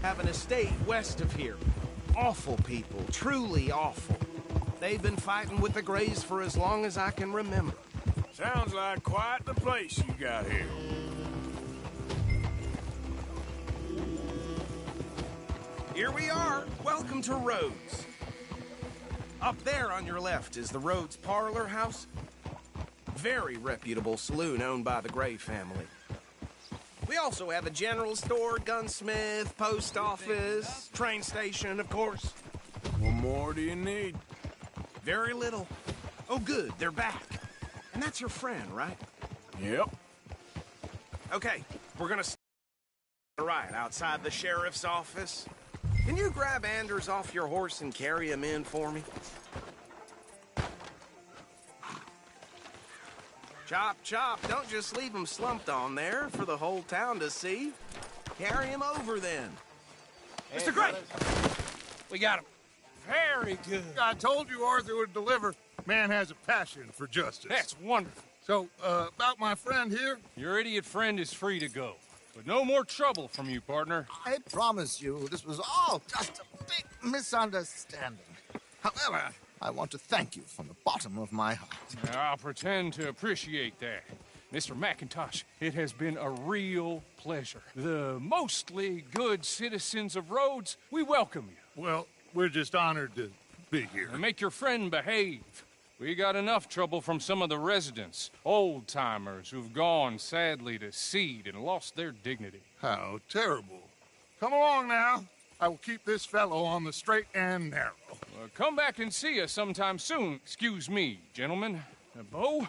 have an estate west of here. Awful people, truly awful. They've been fighting with the Greys for as long as I can remember. Sounds like quite the place you got here. Here we are. Welcome to Rhodes. Up there on your left is the Rhodes Parlor House. Very reputable saloon owned by the Gray family. We also have a general store, gunsmith, post office, train station, of course. What more do you need? Very little. Oh, good, they're back. And that's your friend, right? Yep. Okay, we're gonna right outside the sheriff's office. Can you grab Anders off your horse and carry him in for me? Chop, chop, don't just leave him slumped on there for the whole town to see. Carry him over then. Hey, Mr. Gray! We got him. Very good. I told you Arthur would deliver. Man has a passion for justice. That's wonderful. So, about my friend here? Your idiot friend is free to go. But no more trouble from you, partner. I promise you, this was all just a big misunderstanding. However, I want to thank you from the bottom of my heart. I'll pretend to appreciate that. Mr. McIntosh, it has been a real pleasure. The mostly good citizens of Rhodes, we welcome you. Well, we're just honored to be here. And make your friend behave. We got enough trouble from some of the residents, old-timers who've gone, sadly, to seed and lost their dignity. How terrible. Come along now. I will keep this fellow on the straight and narrow. Come back and see us sometime soon. Excuse me, gentlemen. Bo,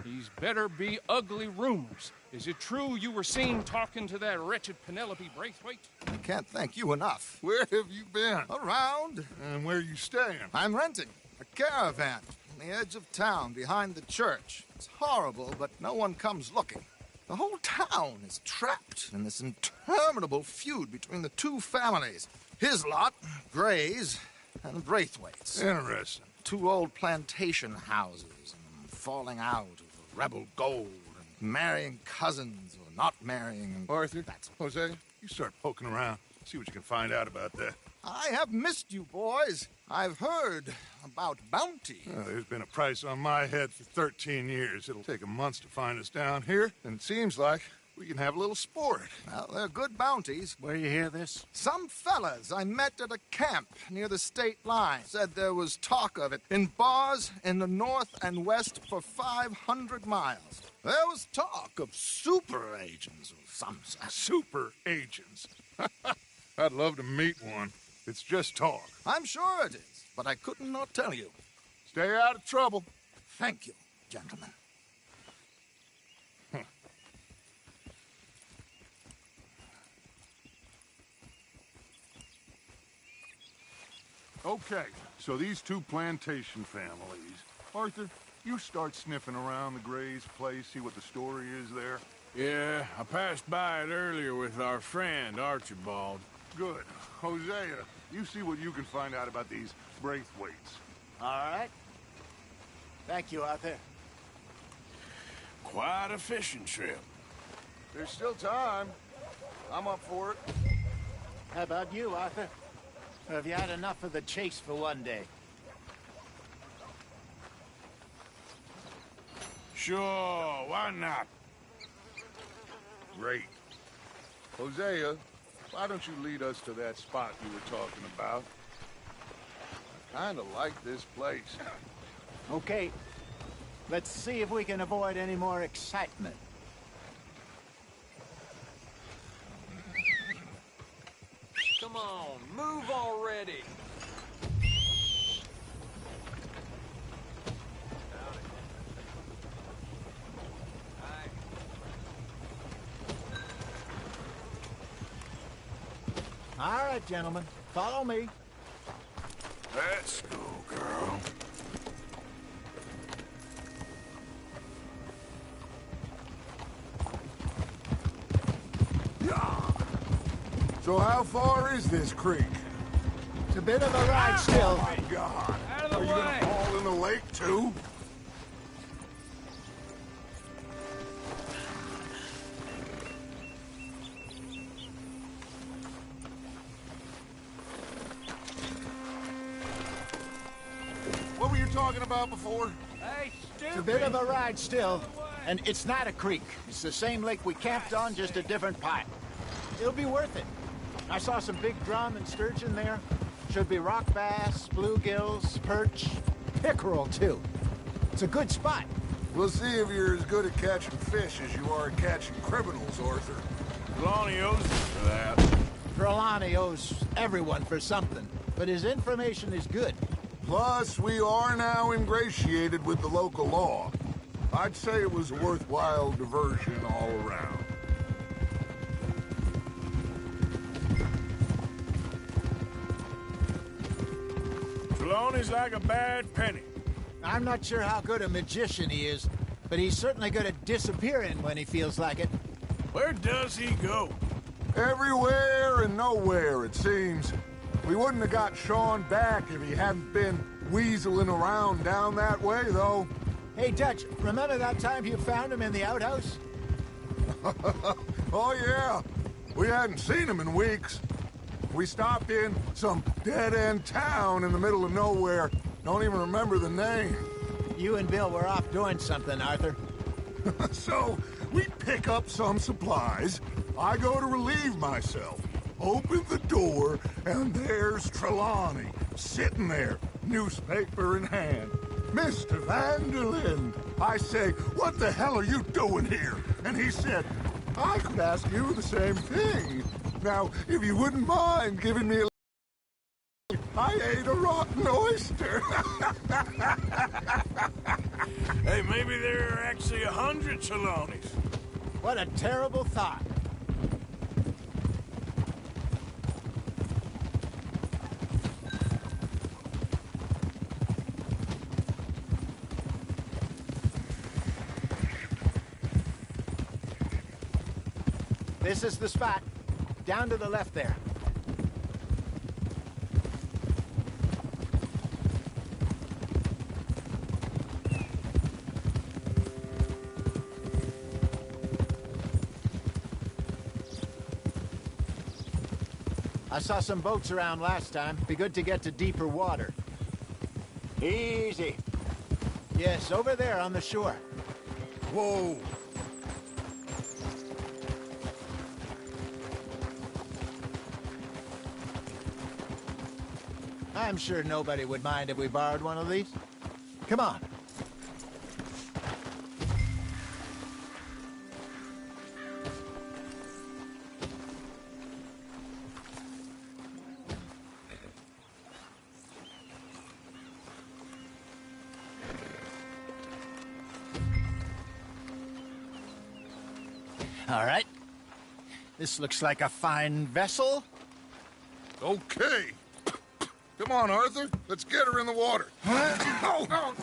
these better be ugly rumors. Is it true you were seen talking to that wretched Penelope Braithwaite? I can't thank you enough. Where have you been? Around. And where are you staying? I'm renting a caravan on the edge of town behind the church. It's horrible, but no one comes looking. The whole town is trapped in this interminable feud between the two families. His lot, Gray's, and Braithwaite's. Interesting. Two old plantation houses, and falling out over rebel gold, and marrying cousins or not marrying. And Arthur, Jose, you start poking around. See what you can find out about that. I have missed you, boys. I've heard about bounty. There's been a price on my head for 13 years. It'll take 'em months to find us down here, and it seems like we can have a little sport. Well, they're good bounties. Where you hear this? Some fellas I met at a camp near the state line said there was talk of it in bars in the north and west for 500 miles. There was talk of super agents of some sort. Super agents. I'd love to meet one. It's just talk. I'm sure it is, but I couldn't not tell you. Stay out of trouble. Thank you, gentlemen. Okay, so these two plantation families. Arthur, you start sniffing around the Gray's place, see what the story is there. Yeah, I passed by it earlier with our friend, Archibald. Good. Hosea, you see what you can find out about these Braithwaites. All right. Thank you, Arthur. Quite a fishing trip. There's still time. I'm up for it. How about you, Arthur? Or have you had enough of the chase for one day? Sure, why not? Great. Hosea, why don't you lead us to that spot you were talking about? I kinda like this place. Okay. Let's see if we can avoid any more excitement. Come on, move already. All right, gentlemen. Follow me. Let's go, girl. So how far is this creek? It's a bit of a ride still. Oh my God! Out of the Are you way! gonna fall in the lake too? talking about before? Hey, stupid! It's a bit of a ride still, and it's not a creek. It's the same lake we camped on, just a different part. It'll be worth it. I saw some big drum and sturgeon there. Should be rock bass, bluegills, perch, pickerel too. It's a good spot. We'll see if you're as good at catching fish as you are at catching criminals, Arthur. Lonnie owes us for that. Trelawney owes everyone for something, but his information is good. Plus, we are now ingratiated with the local law. I'd say it was a worthwhile diversion all around. Trelawney's like a bad penny. I'm not sure how good a magician he is, but he's certainly good at disappearing when he feels like it. Where does he go? Everywhere and nowhere, it seems. We wouldn't have got Sean back if he hadn't been weaseling around down that way, though. Hey, Dutch, remember that time you found him in the outhouse? Oh, yeah. We hadn't seen him in weeks. We stopped in some dead-end town in the middle of nowhere. Don't even remember the name. You and Bill were off doing something, Arthur. So, we pick up some supplies. I go to relieve myself. Open the door, and there's Trelawney, sitting there, newspaper in hand. Mr. Van der Linde. I say, what the hell are you doing here? And he said, I could ask you the same thing. Now, if you wouldn't mind giving me a... I ate a rotten oyster. Hey, maybe there are actually 100 Trelawneys. What a terrible thought. This is the spot. Down to the left there. I saw some boats around last time. Be good to get to deeper water. Easy. Yes, over there on the shore. Whoa. I'm sure nobody would mind if we borrowed one of these. Come on. All right. This looks like a fine vessel. Okay. Come on, Arthur. Let's get her in the water. Oh.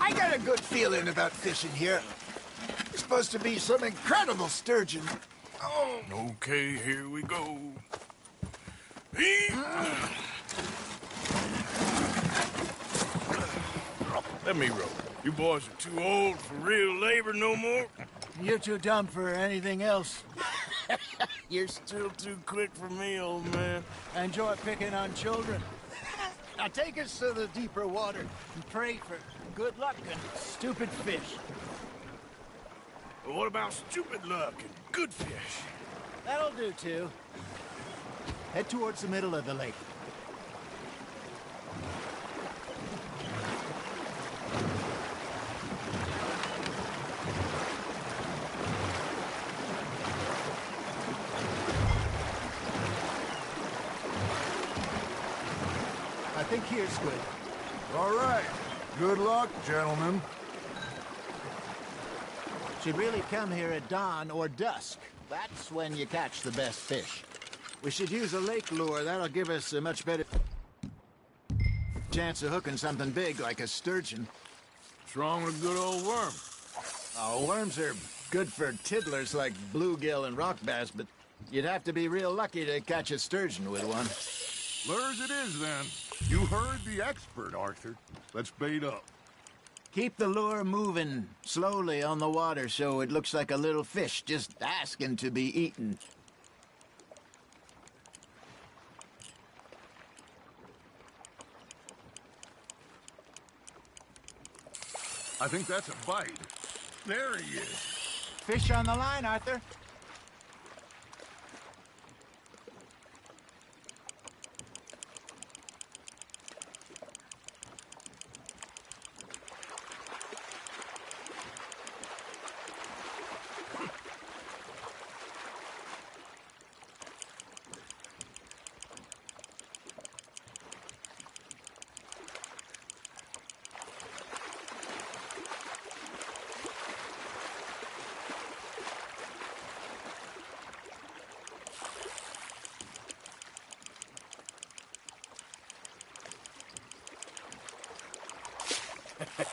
I got a good feeling about fishing here. It's supposed to be some incredible sturgeon. Oh. Okay, here we go. Let me row. You boys are too old for real labor no more. You're too dumb for anything else. You're still too quick for me, old man. I enjoy picking on children. Now take us to the deeper water and pray for good luck and stupid fish. But what about stupid luck and good fish? That'll do, too. Head towards the middle of the lake. I think here's good. All right. Good luck, gentlemen. Should really come here at dawn or dusk. That's when you catch the best fish. We should use a lake lure. That'll give us a much better chance of hooking something big like a sturgeon. What's wrong with a good old worm? Oh, worms are good for tiddlers like bluegill and rock bass, but you'd have to be real lucky to catch a sturgeon with one. Lures it is, then. You heard the expert, Arthur. Let's bait up. Keep the lure moving slowly on the water so it looks like a little fish just asking to be eaten. I think that's a bite. There he is. Fish on the line, Arthur.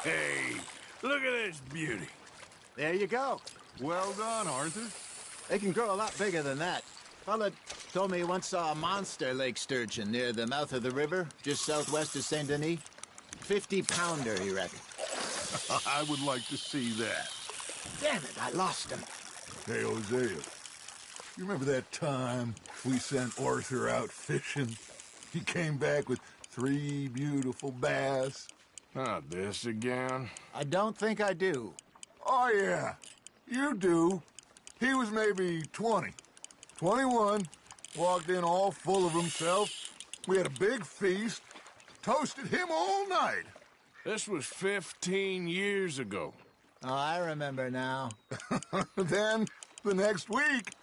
Hey, look at this beauty. There you go. Well done, Arthur. They can grow a lot bigger than that. Fella told me he once saw a monster lake sturgeon near the mouth of the river, just southwest of Saint Denis. 50-pounder, he reckoned. I would like to see that. Damn it, I lost him. Hey, Hosea, you remember that time we sent Arthur out fishing? He came back with 3 beautiful bass. Not this again. I don't think I do. Oh, yeah, you do. He was maybe 20, 21, walked in all full of himself. We had a big feast, toasted him all night. This was 15 years ago. Oh, I remember now. Then, the next week,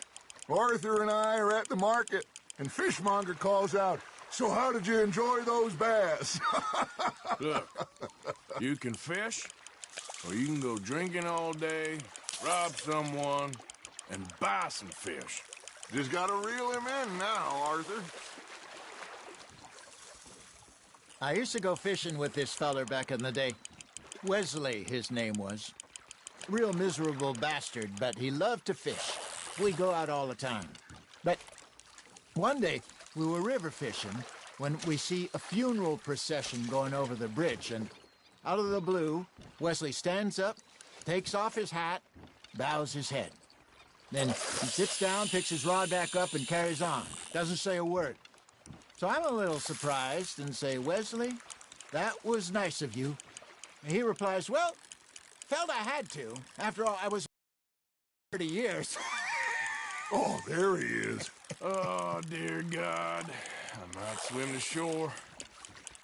Arthur and I are at the market, and Fishmonger calls out, "So how did you enjoy those bass?" Look, you can fish, or you can go drinking all day, rob someone, and buy some fish. Just gotta reel him in now, Arthur. I used to go fishing with this feller back in the day. Wesley, his name was. Real miserable bastard, but he loved to fish. We go out all the time. But one day, we were river fishing when we see a funeral procession going over the bridge, and out of the blue, Wesley stands up, takes off his hat, bows his head. Then he sits down, picks his rod back up, and carries on. Doesn't say a word. So I'm a little surprised and say, "Wesley, that was nice of you." And he replies, "Well, felt I had to. After all, I was 30 years. Oh, there he is. Oh, dear God. I might swim to shore.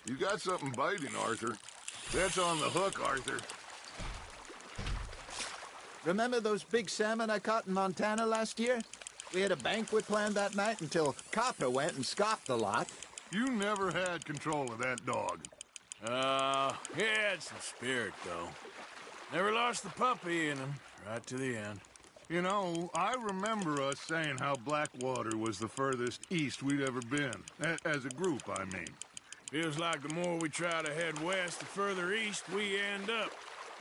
You got something biting, Arthur. That's on the hook, Arthur. Remember those big salmon I caught in Montana last year? We had a banquet planned that night until Copper went and scoffed the lot. You never had control of that dog. He had some spirit, though. Never lost the puppy in him, right to the end. You know, I remember us saying how Blackwater was the furthest east we'd ever been. As a group, I mean. Feels like the more we try to head west, the further east we end up.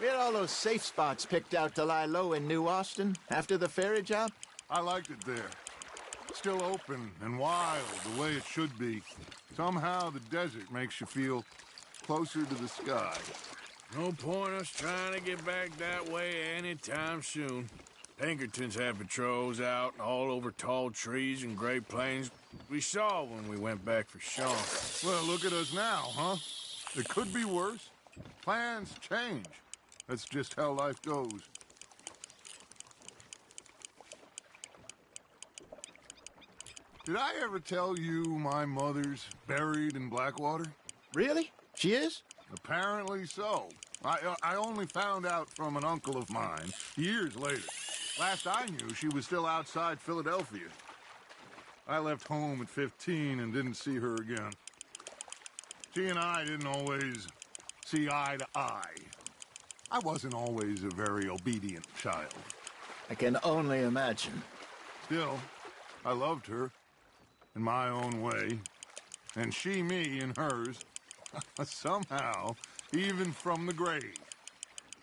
We had all those safe spots picked out to lie low in New Austin after the ferry job. I liked it there. Still open and wild, the way it should be. Somehow the desert makes you feel closer to the sky. No point us trying to get back that way anytime soon. Pinkertons had patrols out all over tall trees and Great Plains. We saw when we went back for Sean. Well, look at us now, huh? It could be worse. Plans change. That's just how life goes. Did I ever tell you my mother's buried in Blackwater? Really? She is? Apparently so. I only found out from an uncle of mine years later. Last I knew, she was still outside Philadelphia. I left home at 15 and didn't see her again. She and I didn't always see eye to eye. I wasn't always a very obedient child. I can only imagine. Still, I loved her in my own way, and she me in hers. Somehow, even from the grave,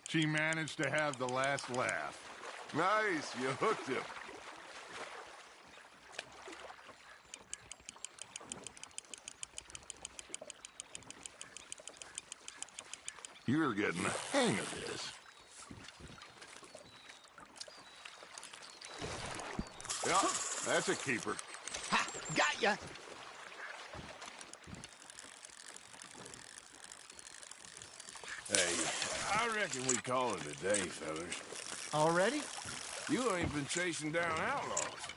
she managed to have the last laugh. Nice, you hooked him. You're getting the hang of this. Yeah, that's a keeper. Ha! Got ya! Hey, I reckon we call it a day, fellas. Already? You ain't been chasing down outlaws.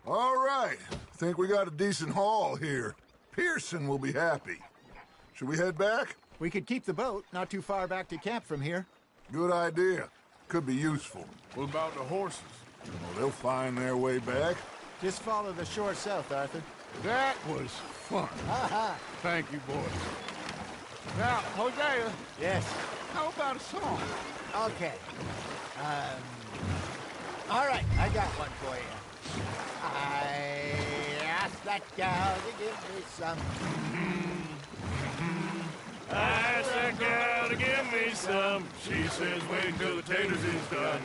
All right. Think we got a decent haul here. Pearson will be happy. Should we head back? We could keep the boat not too far back to camp from here. Good idea. Could be useful. What about the horses? Well, they'll find their way back. Just follow the shore south, Arthur. That was fun. Thank you, boys. Now, Hosea, Yes. how about a song? Okay. All right, I got one for you. I asked that gal to give me some. I asked that gal to give me some. She says wait till the taters is done.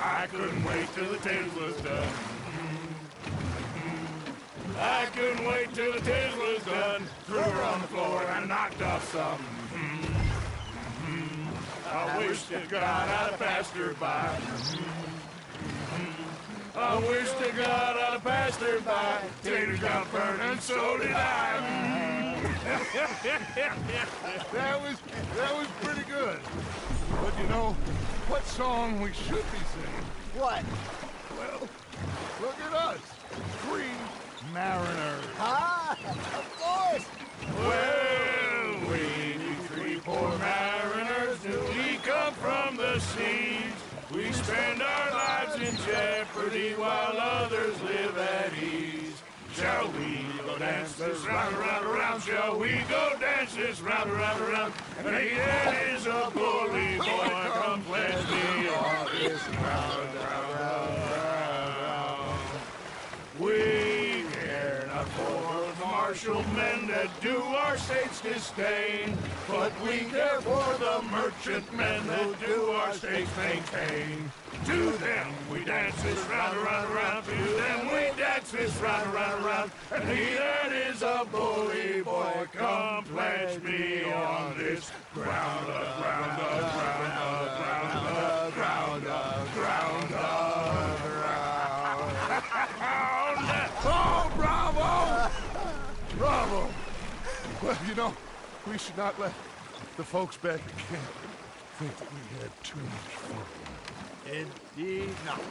I couldn't wait till the taters was done. I couldn't wait till the taters was done. Threw her on the floor and knocked off some. I wish to God I'd have passed her by. I wish to God I'd have passed her by. Taters got burned and so did I. That was pretty good. But you know, what song we should be singing? What? Well, look at us. 3 mariners. Ah, of course. Well, we 3 poor mariners, we come from the seas. We spend our lives in jeopardy while others live at ease. Shall we go dance this round, around, around? Shall we go dance this round, around, around? And he is a bully boy, come pledge me on this round, round, round. We care not for the martial men that do our state's disdain, but we care for the merchant men that do our state's maintain. To them we dance this round, around, around. To them we dance this round, around, around. And he that is a bully boy, come pledge me on this ground, ground, ground, ground, ground, ground, ground. Oh, bravo! Bravo! Well, you know, we should not let the folks back at camp think that we had too much fun. Indeed not.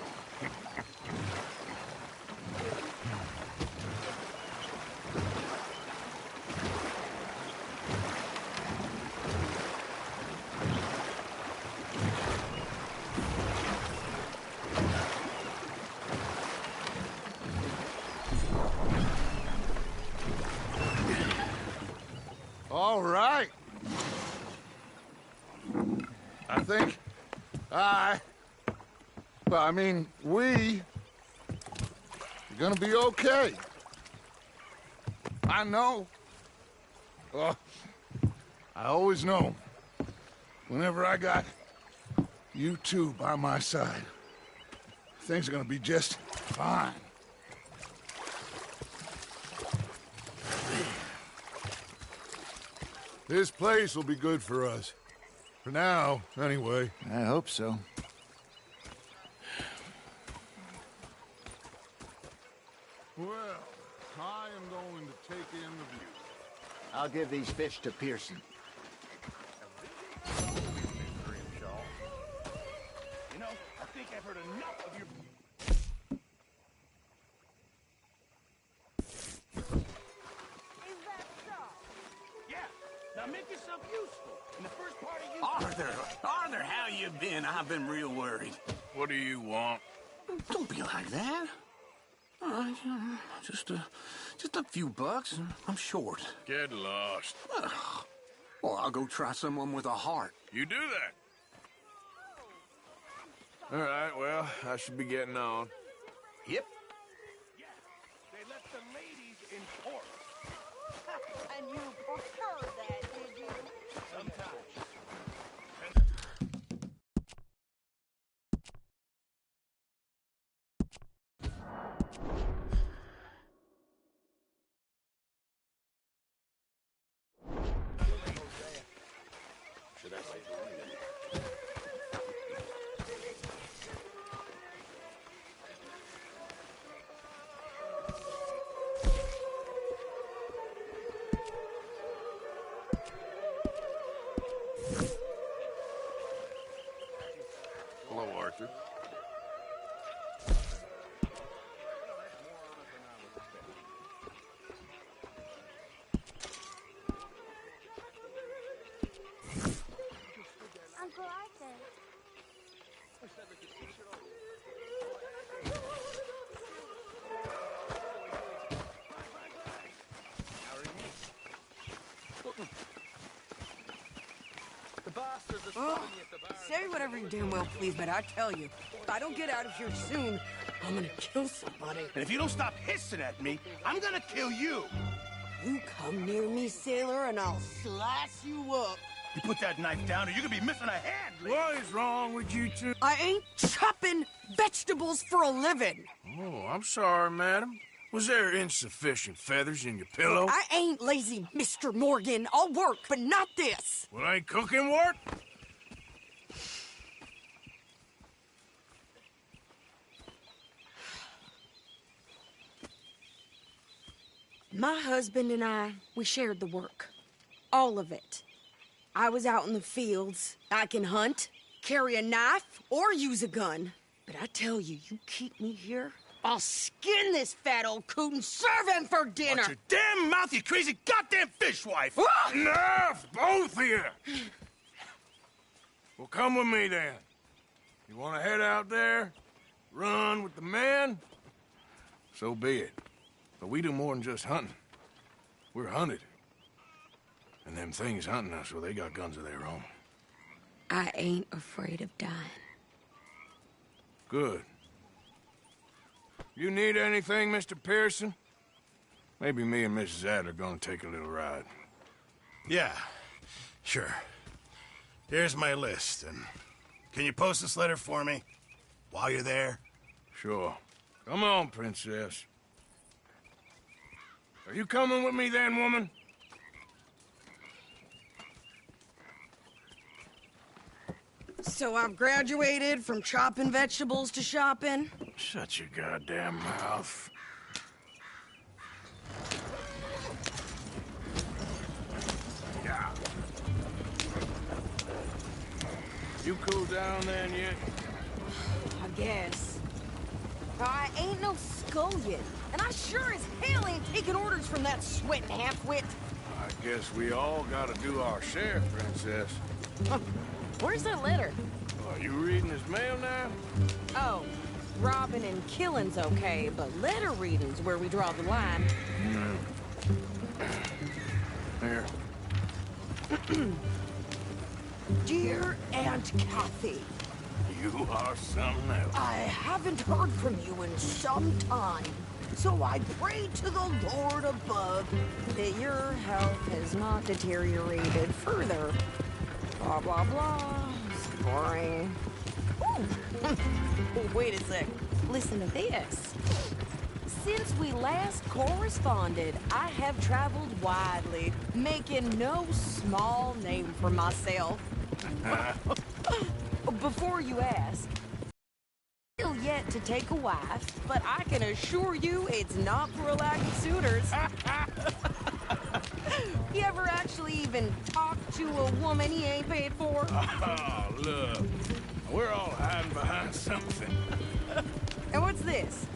All right. I think we are gonna be okay. I know. I always know. Whenever I got you two by my side, things are gonna be just fine. This place will be good for us. For now, anyway. I hope so. Well, I am going to take in the view. I'll give these fish to Pearson. You know, I think I've heard enough of your... Is that so? Yeah, now make yourself useful. In the first part of you... Arthur, how you been? I've been real worried. What do you want? Don't be like that. All right, just a few bucks, and I'm short. Get lost. Well, I'll go try someone with a heart. You do that. All right, well, I should be getting on. Yep. They left the ladies in port. And you prefer that, did you? Sometimes. bastard. Uncle Arthur. Oh, say whatever you damn well please, but I tell you, if I don't get out of here soon, I'm gonna kill somebody. And if you don't stop hissing at me, I'm gonna kill you. You come near me, sailor, and I'll slice you up. You put that knife down or you're gonna be missing a hand. What is wrong with you two? I ain't chopping vegetables for a living. Oh, I'm sorry, madam. Was there insufficient feathers in your pillow? I ain't lazy, Mr. Morgan. I'll work, but not this. Well, ain't cooking work? My husband and I, we shared the work. All of it. I was out in the fields. I can hunt, carry a knife, or use a gun. But I tell you, you keep me here, I'll skin this fat old coot and serve him for dinner. Watch your damn mouth, you crazy goddamn fishwife! Enough, both of you! Well, come with me, then. You want to head out there? Run with the men? So be it. But we do more than just hunting. We're hunted. And them things hunting us, well, they got guns of their own. I ain't afraid of dying. Good. You need anything, Mr. Pearson? Maybe me and Mrs. Adler are gonna take a little ride. Yeah, sure. Here's my list, and can you post this letter for me while you're there? Sure. Come on, Princess. Are you coming with me then, woman? So I've graduated from chopping vegetables to shopping? Shut your goddamn mouth. Yeah. You cool down then yet? I guess. I ain't no scullion, and I sure as hell ain't taking orders from that sweating half-wit. I guess we all gotta do our share, Princess. Where's that letter? Are you reading his mail now? Oh, robbing and killing's okay, but letter reading's where we draw the line. Here. Dear Aunt Kathy, You are something else. I haven't heard from you in some time, so I pray to the Lord above that your health has not deteriorated further. Blah, blah, blah. It's boring. Ooh. Wait a sec. Listen to this. Since we last corresponded, I have traveled widely, making no small name for myself. Before you ask, still yet to take a wife, but I can assure you it's not for a lack of suitors. You ever actually even talk to a woman he ain't paid for? Oh, look. We're all hiding behind something. And what's this?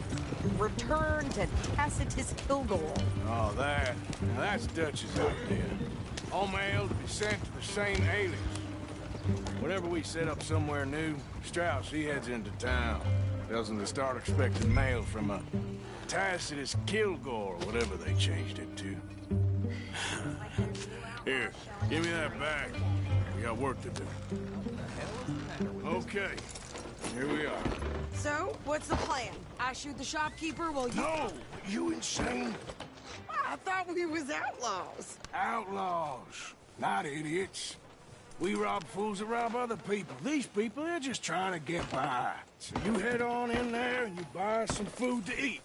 Return to Tacitus Kilgore. Oh, that. Now that's Dutch's idea. All mail to be sent to the same alias. Whenever we set up somewhere new, Strauss, he heads into town. Tells them to start expecting mail from a Tacitus Kilgore, or whatever they changed it to. Here, give me that back. We got work to do. Okay, here we are. So, what's the plan? I shoot the shopkeeper while you... No! You insane? I thought we was outlaws. Outlaws, not idiots. We rob fools that rob other people. These people, they're just trying to get by. So you head on in there and you buy some food to eat.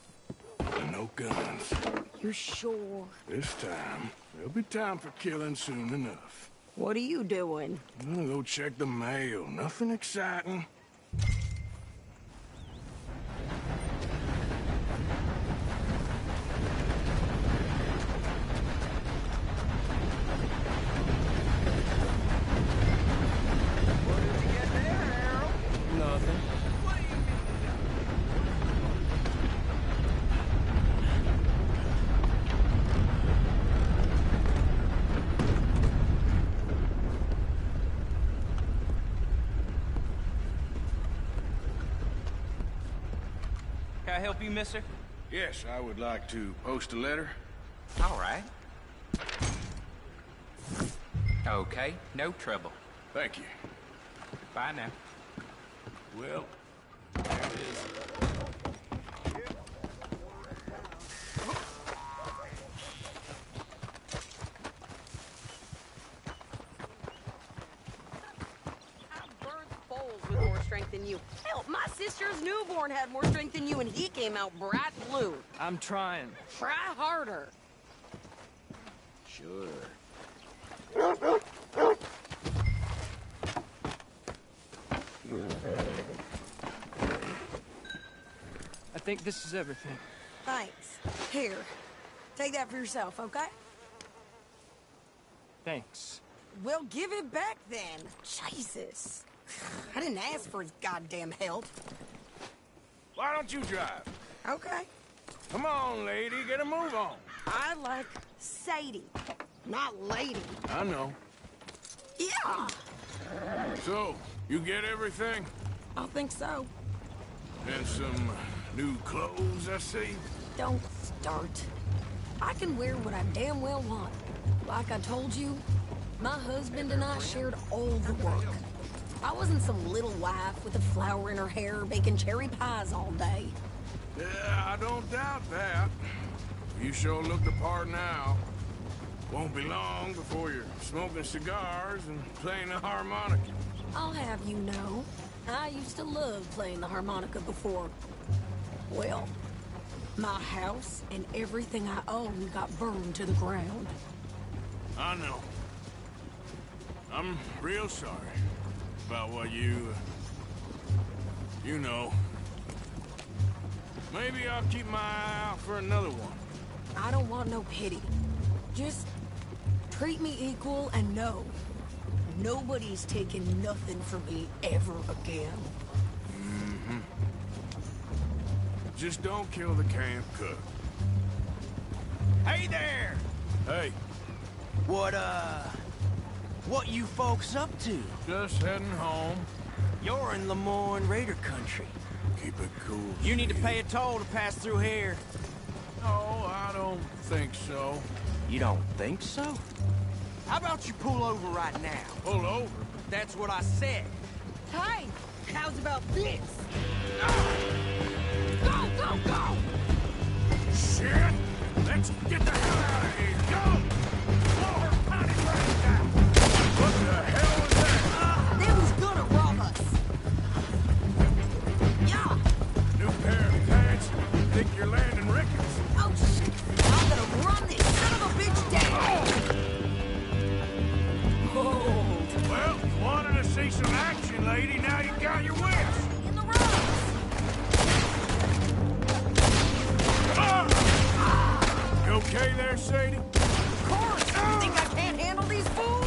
And no guns. You're sure? This time, there'll be time for killing soon enough. What are you doing? I'm gonna go check the mail. Nothing exciting. Nothing. Can I help you, mister? Yes, I would like to post a letter. All right. Okay, no trouble. Thank you. Bye now. Well, there it is. With more strength than you. Hell, my sister's newborn had more strength than you, and he came out bright blue. I'm trying. Try harder. Sure. I think this is everything. Thanks. Here, take that for yourself, okay? Thanks. Well, give it back then. Jesus. I didn't ask for his goddamn help. Why don't you drive? Okay. Come on, lady, get a move on. I like Sadie, not lady. I know. Yeah. So, you get everything? I think so. And some new clothes, I see? Don't start. I can wear what I damn well want. Like I told you, my husband and I shared all the work. I wasn't some little wife with a flower in her hair baking cherry pies all day. Yeah, I don't doubt that. You sure look the part now. Won't be long before you're smoking cigars and playing the harmonica. I'll have you know, I used to love playing the harmonica before. Well, my house and everything I own got burned to the ground. I know. I'm real sorry about what you know. Maybe I'll keep my eye out for another one. I don't want no pity. Just treat me equal and know nobody's taking nothing from me ever again. Mm-hmm. Just don't kill the camp cook. Hey there! Hey. What you folks up to? Just heading home. You're in Lemoyne Raider country. Keep it cool. You need to pay a toll to pass through here. No, I don't think so. You don't think so? How about you pull over right now? Pull over? That's what I said. Hey, how's about this? Go, go, go! Shit! Let's get the hell out of here! Go! Blow her panty right down! What the hell was that? They was gonna rob us. Yeah. New pair of pants? Think you're landing Ricketts? Oh, shit. I'm gonna run this son of a bitch down. Oh. Well, you wanted to see some action, lady. Now you got your wish. In the road. You okay there, Sadie? Of course. You think I can't handle these fools?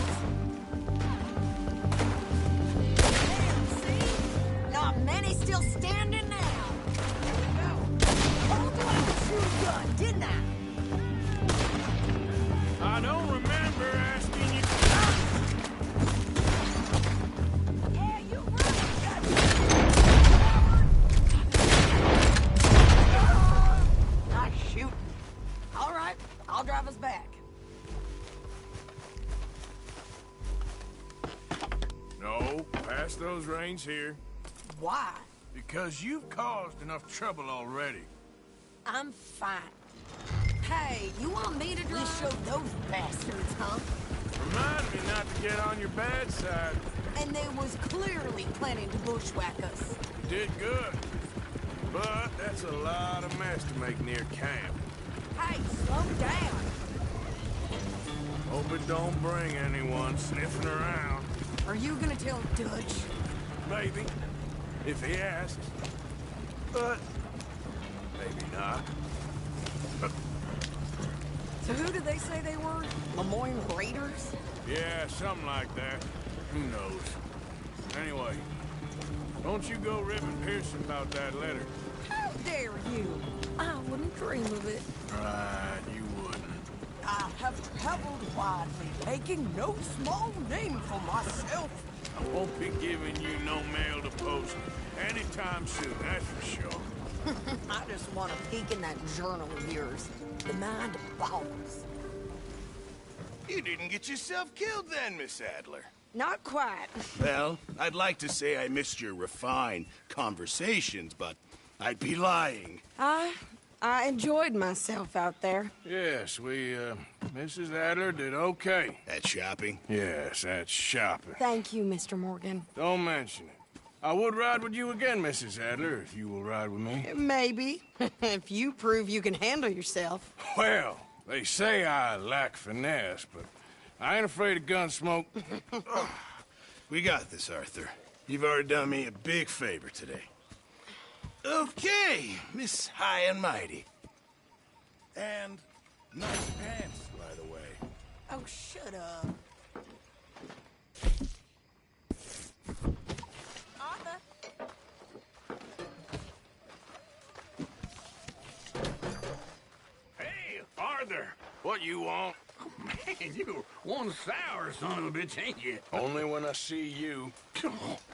Damn, see? Not many still standing now. Told you I could shoot a gun, didn't I? I don't remember asking you. Yeah, you right. Nice shooting. All right, I'll drive us back. No, pass those reins here. Why? Because you've caused enough trouble already. I'm fine. Hey, you want me to drive? We showed those bastards, huh? Remind me not to get on your bad side. And they was clearly planning to bushwhack us. You did good. But that's a lot of mess to make near camp. Hey, slow down. Hope it don't bring anyone sniffing around. Are you gonna tell Dutch? Maybe. If he asks. But maybe not. So who did they say they were? Lemoyne Raiders? Yeah, something like that. Who knows? Anyway, don't you go ribbing Pearson about that letter. How dare you? I wouldn't dream of it. Right, you wouldn't. I have traveled widely, making no small name for myself. I won't be giving you no mail to post anytime soon, that's for sure. I just want to peek in that journal of yours. The mind boggles. You didn't get yourself killed then, Miss Adler. Not quite. Well, I'd like to say I missed your refined conversations, but I'd be lying. I enjoyed myself out there. Yes, Mrs. Adler did okay. At shopping? Yes, that's shopping. Thank you, Mr. Morgan. Don't mention it. I would ride with you again, Mrs. Adler, if you will ride with me. Maybe. If you prove you can handle yourself. Well, they say I lack finesse, but I ain't afraid of gun smoke. We got this, Arthur. You've already done me a big favor today. Okay, Miss High and Mighty. And nice pants, by the way. Oh, shut up. Arthur? Hey, Arthur. What you want? Man, you one sour son of a bitch, ain't you? Only when I see you.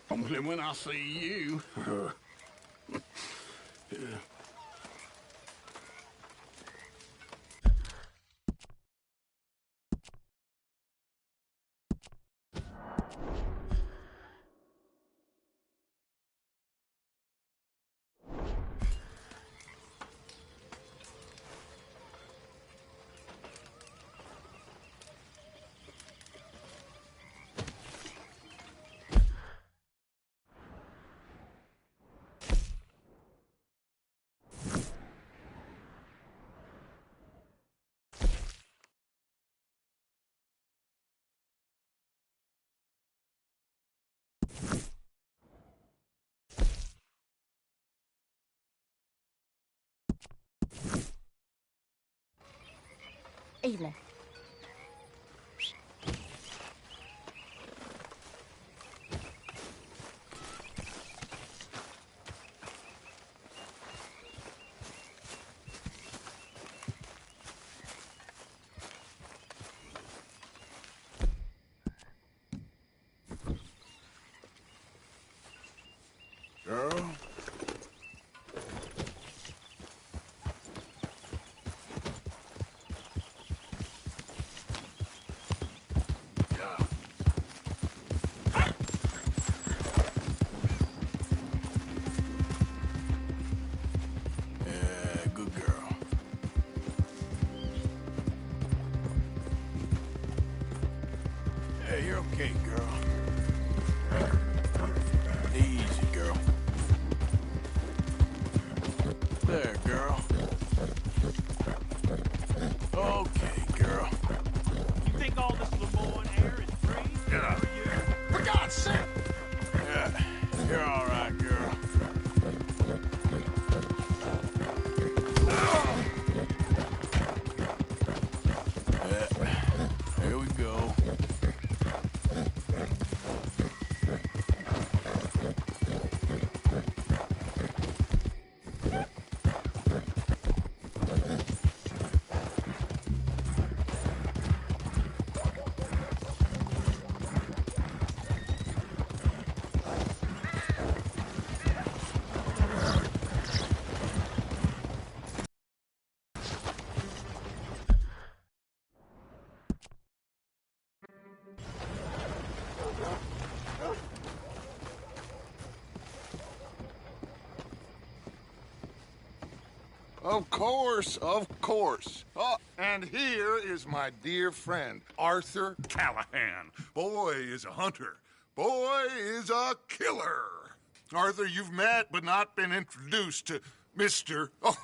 Only when I see you. Ayla. Girl? Good girl. Hey, you're okay, girl. Easy, girl. There, girl. Okay, girl. You think all this Lemoyne air is free? Yeah. For God's sake! Yeah, you're all right, girl. Yeah, here we go. Of course, of course. Oh, and here is my dear friend, Arthur Callahan. Boy is a hunter. Boy is a killer. Arthur, you've met but not been introduced to Mr. Oh,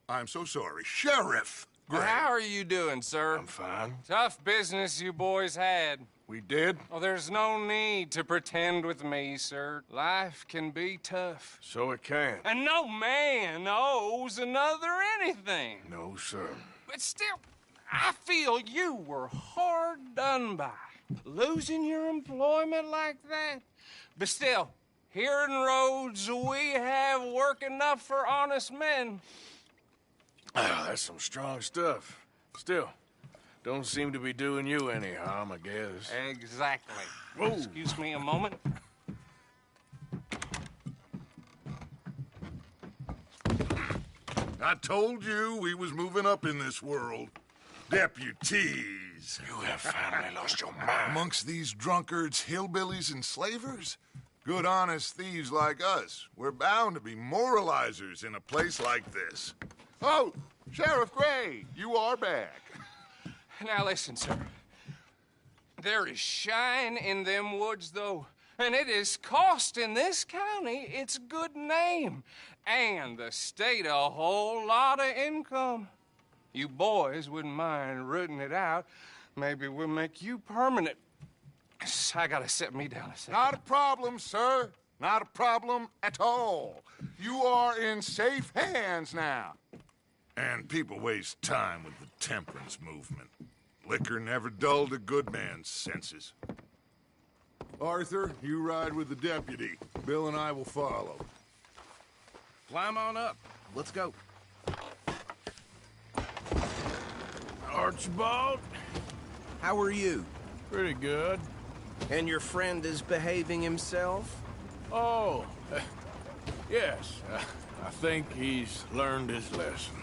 I'm so sorry, Sheriff Gray. How are you doing, sir? I'm fine. Tough business you boys had. We did? Oh, there's no need to pretend with me, sir. Life can be tough. So it can. And no man owes another anything. No, sir. But still, I feel you were hard done by. Losing your employment like that. But still, here in Rhodes, we have work enough for honest men. Ah, that's some strong stuff. Still, don't seem to be doing you any harm, I guess. Exactly. Whoa. Excuse me a moment. I told you we was moving up in this world. Deputies. You have finally lost your mind. Amongst these drunkards, hillbillies, and slavers? Good, honest thieves like us. We're bound to be moralizers in a place like this. Oh, Sheriff Gray, you are back. Now listen, sir. There is shine in them woods, though, and it is costing this county its good name and the state a whole lot of income. You boys wouldn't mind rooting it out. Maybe we'll make you permanent. I gotta sit me down a second. Not a problem, sir. Not a problem at all. You are in safe hands now. And people waste time with the temperance movement. Liquor never dulled a good man's senses. Arthur, you ride with the deputy. Bill and I will follow. Climb on up. Let's go. Archibald? How are you? Pretty good. And your friend is behaving himself? Oh, yes. I think he's learned his lesson.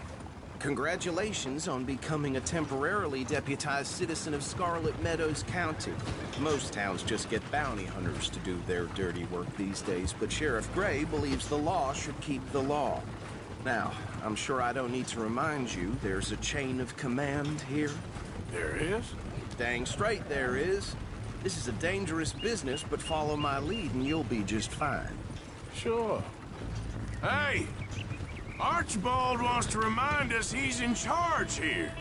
Congratulations on becoming a temporarily deputized citizen of Scarlet Meadows County. Most towns just get bounty hunters to do their dirty work these days, but Sheriff Gray believes the law should keep the law. Now, I'm sure I don't need to remind you there's a chain of command here. There is? Dang straight there is. This is a dangerous business, but follow my lead and you'll be just fine. Sure. Hey! Archibald wants to remind us he's in charge here.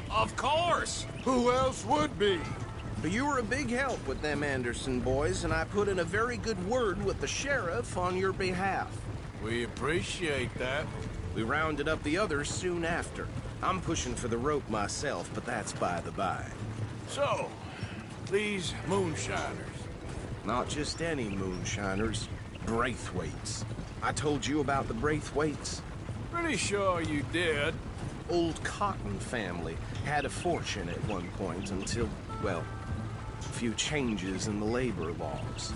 Of course! Who else would be? But you were a big help with them Anderson boys, and I put in a very good word with the sheriff on your behalf. We appreciate that. We rounded up the others soon after. I'm pushing for the rope myself, but that's by the by. So, these moonshiners. Not just any moonshiners. Braithwaites. I told you about the Braithwaites? Pretty sure you did. Old Cotton family had a fortune at one point until, well, a few changes in the labor laws.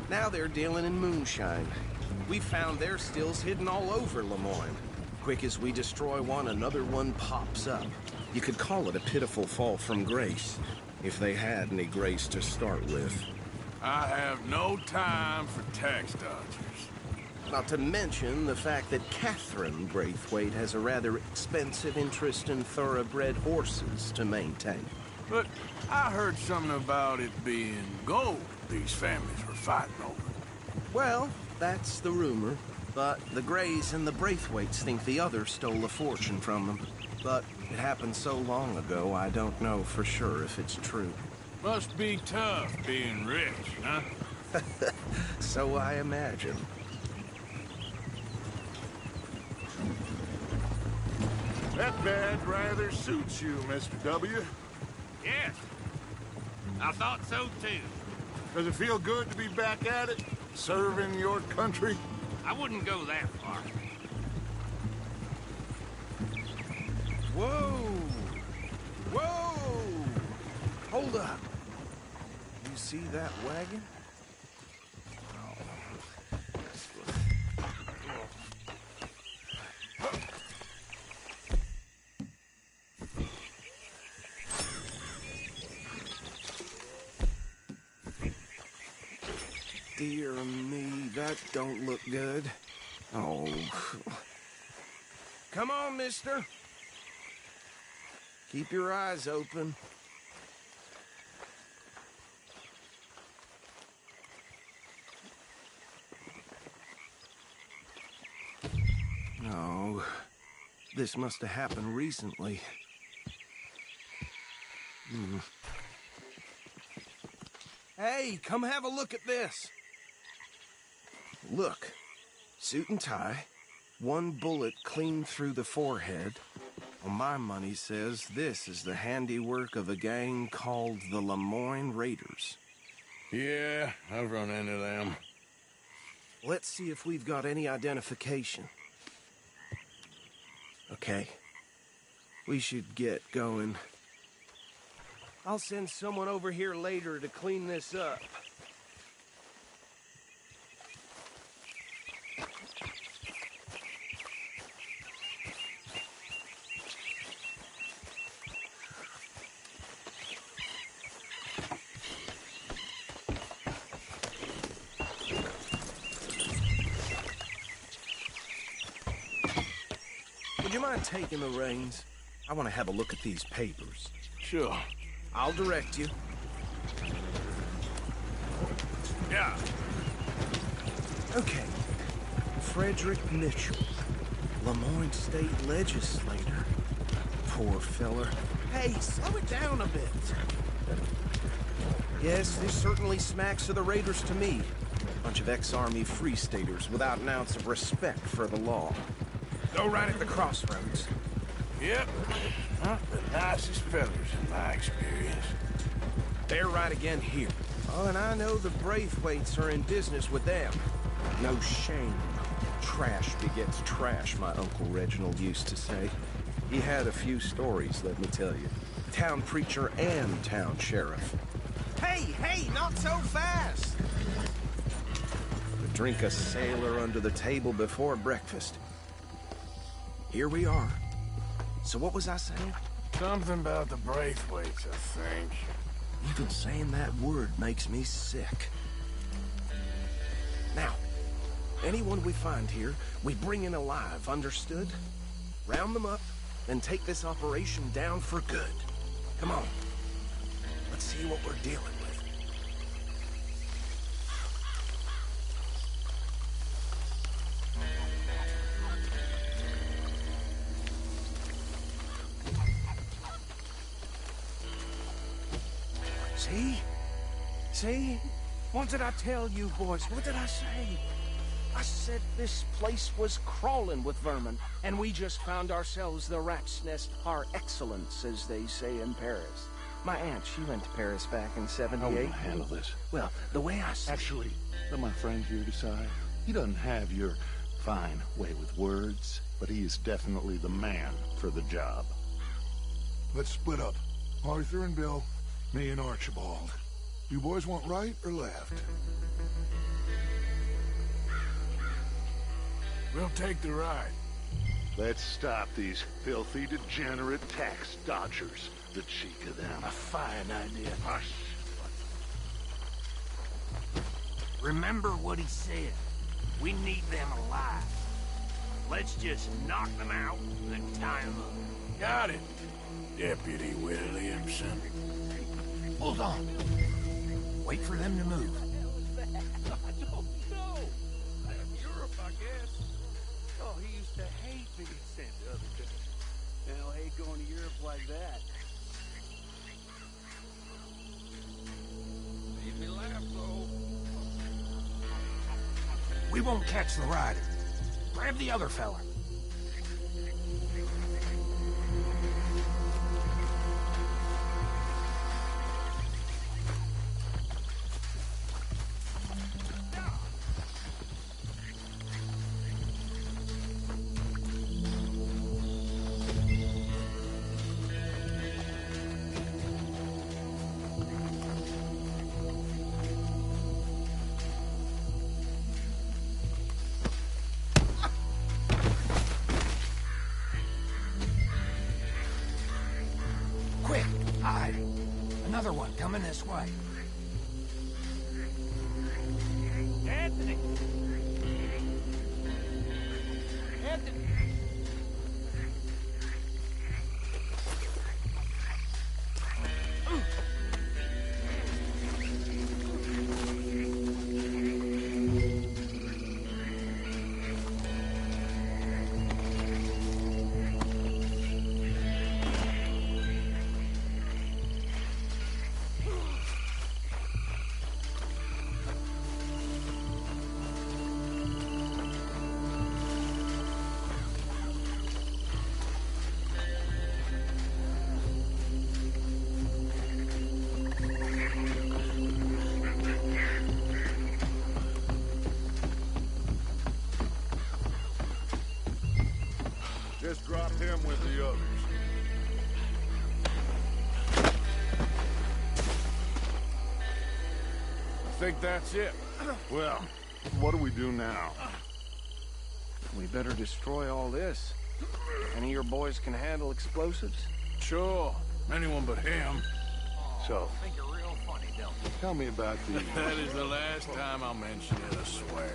Now they're dealing in moonshine. We found their stills hidden all over Lemoyne. Quick as we destroy one, another one pops up. You could call it a pitiful fall from grace, if they had any grace to start with. I have no time for tax dodgers. Not to mention the fact that Catherine Braithwaite has a rather expensive interest in thoroughbred horses to maintain. But I heard something about it being gold these families were fighting over. Well, that's the rumor. But the Grays and the Braithwaites think the others stole a fortune from them. But it happened so long ago, I don't know for sure if it's true. Must be tough being rich, huh? So I imagine. That badge rather suits you, Mr. W. Yes. I thought so, too. Does it feel good to be back at it? Serving your country? I wouldn't go that far. Whoa! Whoa! Hold up. You see that wagon? Dear me, that don't look good. Oh. Come on, mister. Keep your eyes open. No. This must have happened recently. Hey, come have a look at this. Look, suit and tie, one bullet clean through the forehead. Well, my money says this is the handiwork of a gang called the Lemoyne Raiders. Yeah, I've run into them. Let's see if we've got any identification. Okay. We should get going. I'll send someone over here later to clean this up. would you mind taking the reins? I want to have a look at these papers. Sure. I'll direct you. Yeah. Okay. Frederick Mitchell, Lemoyne State Legislator. Poor feller. Hey, slow it down a bit. Yes, this certainly smacks of the Raiders to me. Bunch of ex-Army Free Staters without an ounce of respect for the law. Go right at the crossroads. Yep. Not the nicest fellas in my experience. They're right again here. Oh, and I know the Braithwaites are in business with them. No shame. Trash begets trash, my Uncle Reginald used to say. He had a few stories, let me tell you. Town preacher and town sheriff. Hey, not so fast! To drink a sailor under the table before breakfast. Here we are. So what was I saying? Something about the Braithwaites, I think. Even saying that word makes me sick. Now, anyone we find here, we bring in alive, understood? Round them up, and take this operation down for good. Come on. Let's see what we're dealing with. See? What did I tell you, boys? What did I say? I said this place was crawling with vermin, and we just found ourselves the rat's nest par excellence, as they say in Paris. My aunt, she went to Paris back in '78. I won't handle this. Well, the way I see Actually, let my friend here decide. He doesn't have your fine way with words, but he is definitely the man for the job. Let's split up. Arthur and Bill, me and Archibald. You boys want right or left? We'll take the ride. Let's stop these filthy, degenerate tax dodgers. The cheek of them. A fine idea. Hush. Remember what he said. We need them alive. Let's just knock them out and tie them up. Got it, Deputy Williamson. Hold on. Wait for them to move. I don't know. Europe, I guess. Oh, he used to hate being sent to other days. Now, hate going to Europe like that. Made me laugh, though. We won't catch the rider. Grab the other fella. Quick, hide. Another one coming this way. Anthony! Anthony! Just drop him with the others. I think that's it. Well, what do we do now? We better destroy all this. Any of your boys can handle explosives? Sure. Anyone but him. So, Think you're real funny, don't you? tell me about the... That is the last time I'll mention it, I swear.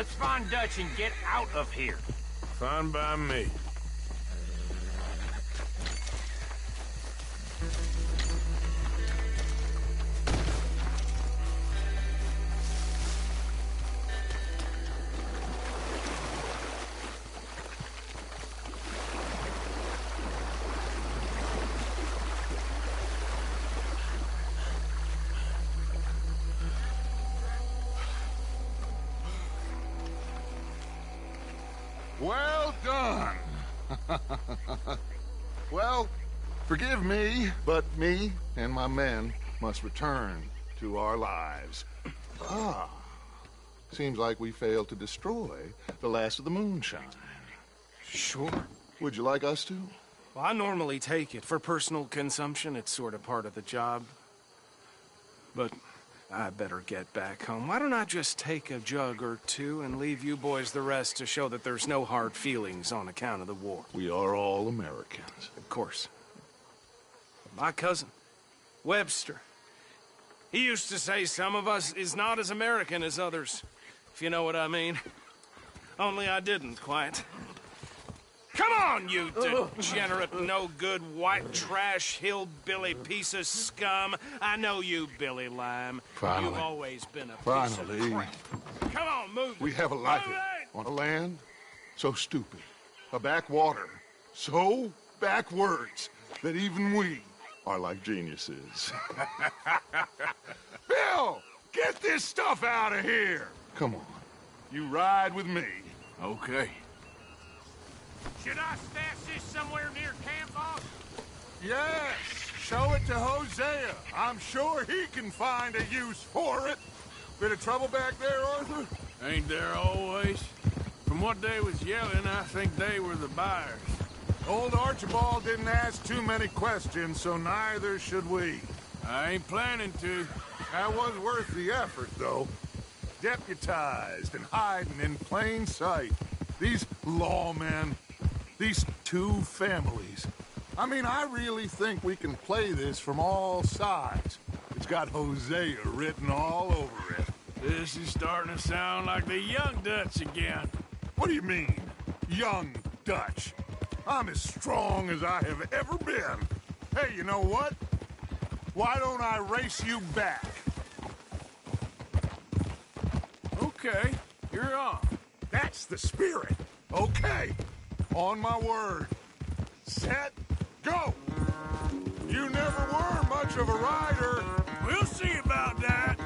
Let's find Dutch and get out of here. Fine by me. Well done. Well, forgive me, but me and my men must return to our lives. Seems like we failed to destroy the last of the moonshine. Sure. Would you like us to? Well, I normally take it. For personal consumption, it's sort of part of the job. But I better get back home. Why don't I just take a jug or two and leave you boys the rest to show that there's no hard feelings on account of the war? We are all Americans. Of course. My cousin, Webster, he used to say some of us is not as American as others, if you know what I mean. Only I didn't quite. Come on, you degenerate, no-good, white trash, hillbilly piece of scum. I know you, Billy Lime. Finally. You've always been a piece Finally. of crap. Come on, move. We have a life on a land so stupid, a backwater so backwards that even we are like geniuses. Bill, get this stuff out of here. Come on, you ride with me. Okay. Should I stash this somewhere near camp, boss? Yes, show it to Hosea. I'm sure he can find a use for it. Bit of trouble back there, Arthur? Ain't there always? From what they was yelling, I think they were the buyers. Old Archibald didn't ask too many questions, so neither should we. I ain't planning to. That was worth the effort, though. Deputized and hiding in plain sight. These lawmen, these two families. I mean, I really think we can play this from all sides. It's got Hosea written all over it. This is starting to sound like the young Dutch again. What do you mean, young Dutch? I'm as strong as I have ever been. Hey, you know what? Why don't I race you back? Okay, you're on. That's the spirit. Okay, on my word. Set, go! You never were much of a rider. We'll see about that.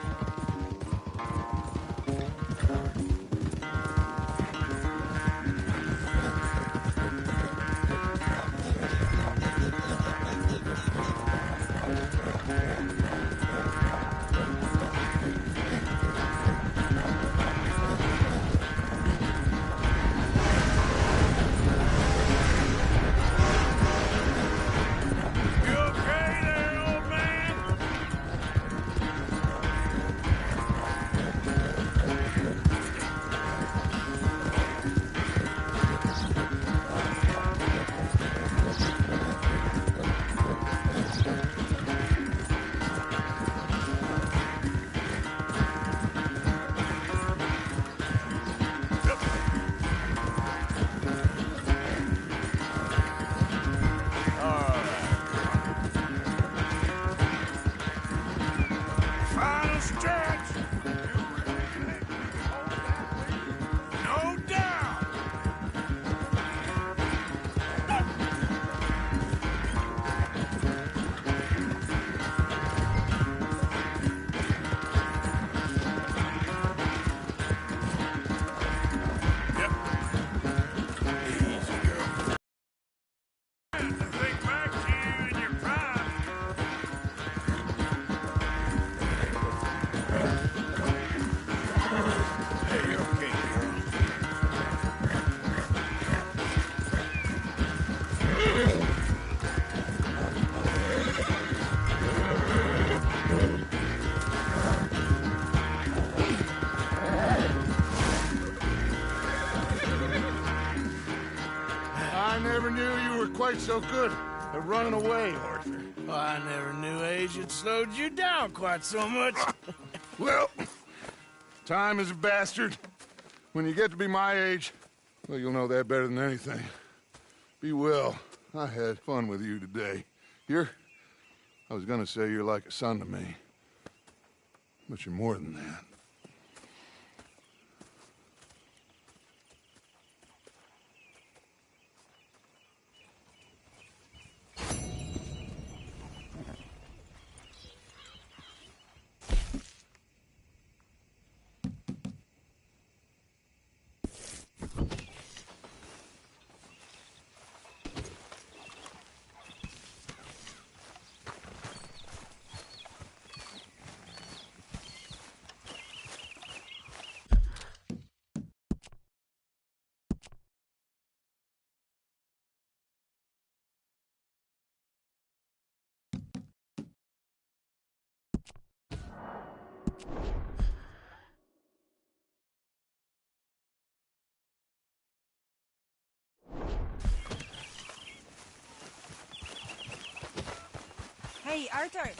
I never knew you were quite so good at running away, Arthur. I never knew age had slowed you down quite so much. Well, time is a bastard. When you get to be my age, well, you'll know that better than anything. Be well. I had fun with you today. I was gonna say you're like a son to me. But you're more than that. Hey, Arthur.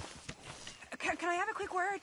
Can I have a quick word?